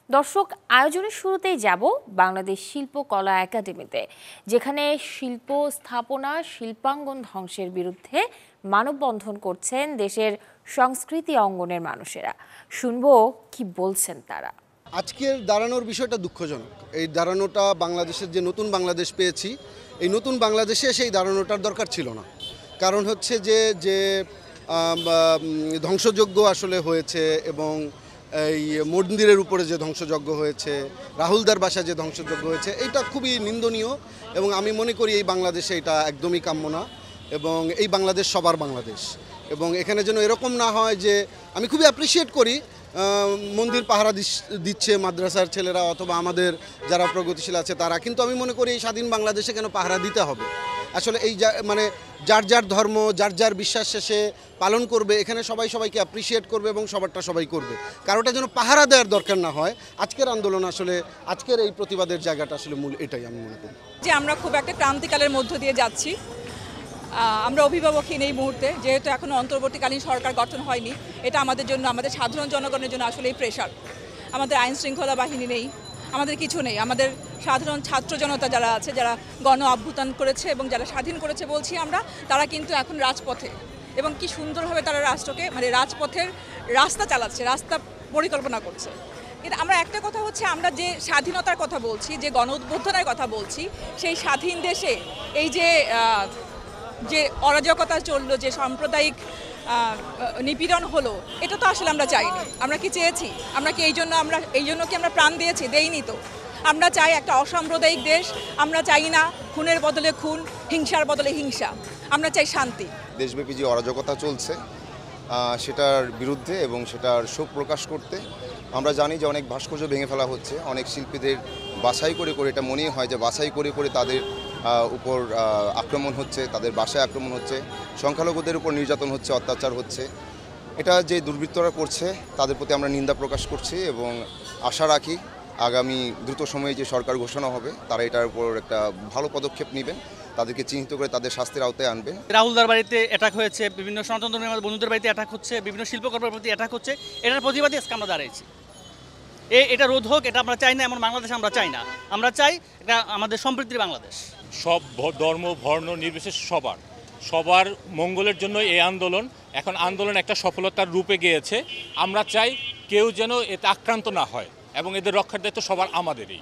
দর্শক, আয়োজনের শুরুতেই যাব বাংলাদেশ শিল্পকলা একাডেমিতে, যেখানে শিল্প স্থাপনা শিল্পাঙ্গন ধ্বংসের বিরুদ্ধে মানববন্ধন করছেন দেশের সংস্কৃতি অঙ্গনের মানুষেরা। শুনবো কি বলছেন তারা। আজকের দাঁড়ানোর বিষয়টা দুঃখজনক। এই দাঁড়ানোটা বাংলাদেশের যে নতুন বাংলাদেশ পেয়েছি, এই নতুন বাংলাদেশে সেই দাঁড়ানোটার দরকার ছিল না। কারণ হচ্ছে যে যে ধ্বংসযজ্ঞ আসলে হয়েছে, এবং এই মন্দিরের উপরে যে ধ্বংসযজ্ঞ হয়েছে, রাহুলদার বাসায় যে ধ্বংসযজ্ঞ হয়েছে, এটা খুবই নিন্দনীয়। এবং আমি মনে করি এই বাংলাদেশে এটা একদমই কাম্য না, এবং এই বাংলাদেশ সবার বাংলাদেশ। এবং এখানে যেন এরকম না হয় যে, আমি খুবই অ্যাপ্রিসিয়েট করি মন্দির পাহারা দিচ্ছে মাদ্রাসার ছেলেরা অথবা আমাদের যারা প্রগতিশীল আছে তারা, কিন্তু আমি মনে করি এই স্বাধীন বাংলাদেশে কেন পাহারা দিতে হবে? আসলে এই মানে যার যার ধর্ম যার যার বিশ্বাস শেষে পালন করবে, এখানে সবাই সবাইকে অ্যাপ্রিসিয়েট করবে এবং সবারটা সবাই করবে। কারোটা যেন পাহারা দেওয়ার দরকার না হয়। আজকের আন্দোলন আসলে, আজকের এই প্রতিবাদের জায়গাটা আসলে মূল এটাই আমি মনে করি। যে আমরা খুব একটা ক্রান্তিকালের মধ্য দিয়ে যাচ্ছি। আমরা অভিভাবকহীন এই মুহূর্তে, যেহেতু এখনও অন্তর্বর্তীকালীন সরকার গঠন হয়নি। এটা আমাদের জন্য, আমাদের সাধারণ জনগণের জন্য আসলে এই প্রেশার। আমাদের আইন শৃঙ্খলা বাহিনী নেই, আমাদের কিছু নেই। আমাদের সাধারণ ছাত্র জনতা যারা আছে, যারা গণ অভ্যুত্থান করেছে এবং যারা স্বাধীন করেছে বলছি আমরা, তারা কিন্তু এখন রাজপথে, এবং কি সুন্দরভাবে তারা রাষ্ট্রকে মানে রাজপথের রাস্তা চালাচ্ছে, রাস্তা পরিকল্পনা করছে। কিন্তু আমরা একটা কথা হচ্ছে, আমরা যে স্বাধীনতার কথা বলছি, যে গণ অভ্যুত্থানের কথা বলছি, সেই স্বাধীন দেশে এই যে অরাজকতা চললো, যে সাম্প্রদায়িক নিপীড়ন হলো, এটা তো আসলে আমরা চাইনি। আমরা কি চেয়েছি? আমরা কি এই জন্য কি আমরা প্রাণ দিয়েছি? দেইনি তো। আমরা চাই একটা অসাম্প্রদায়িক দেশ। আমরা চাই না খুনের বদলে খুন, হিংসার বদলে হিংসা। আমরা চাই শান্তি। দেশব্যাপী যে অরাজকতা চলছে সেটার বিরুদ্ধে এবং সেটার শোক প্রকাশ করতে আমরা জানি যে অনেক ভাস্কর্য ভেঙে ফেলা হচ্ছে, অনেক শিল্পীদের বাছাই করে করে, এটা মনেই হয় যে বাছাই করে করে তাদের উপর আক্রমণ হচ্ছে, তাদের বাসায় আক্রমণ হচ্ছে, সংখ্যালঘুদের উপর নির্যাতন হচ্ছে, অত্যাচার হচ্ছে। এটা যে দুর্বৃত্তরা করছে তাদের প্রতি আমরা নিন্দা প্রকাশ করছি এবং আশা রাখি আগামী দ্রুত সময়ে যে সরকার ঘোষণা হবে তারা এটার উপর একটা ভালো পদক্ষেপ নেবেন, তাদেরকে চিহ্নিত করে তাদের শাস্তির আওতায় আনবেন। রাহুলদার বাড়িতে অ্যাটাক হয়েছে, বিভিন্ন সনাতন ধর্মের আমাদের বন্ধুদের বাড়িতে অ্যাটাক হচ্ছে, বিভিন্ন শিল্পকর্মের প্রতি অ্যাটাক হচ্ছে। এটার প্রতিবাদে আজকে আমরা দাঁড়িয়েছি। এটা রোধ হোক, এটা আমরা চাই না। এমন বাংলাদেশ আমরা চাই না। আমরা চাই এটা আমাদের সম্প্রীতির বাংলাদেশ। সব ধর্ম বর্ণ নির্বিশেষে সবার মঙ্গলের জন্য এই আন্দোলন। এখন আন্দোলন একটা সফলতার রূপে গিয়েছে। আমরা চাই কেউ যেন এতে আক্রান্ত না হয়, এবং এদের রক্ষার দায়িত্ব সবার আমাদেরই।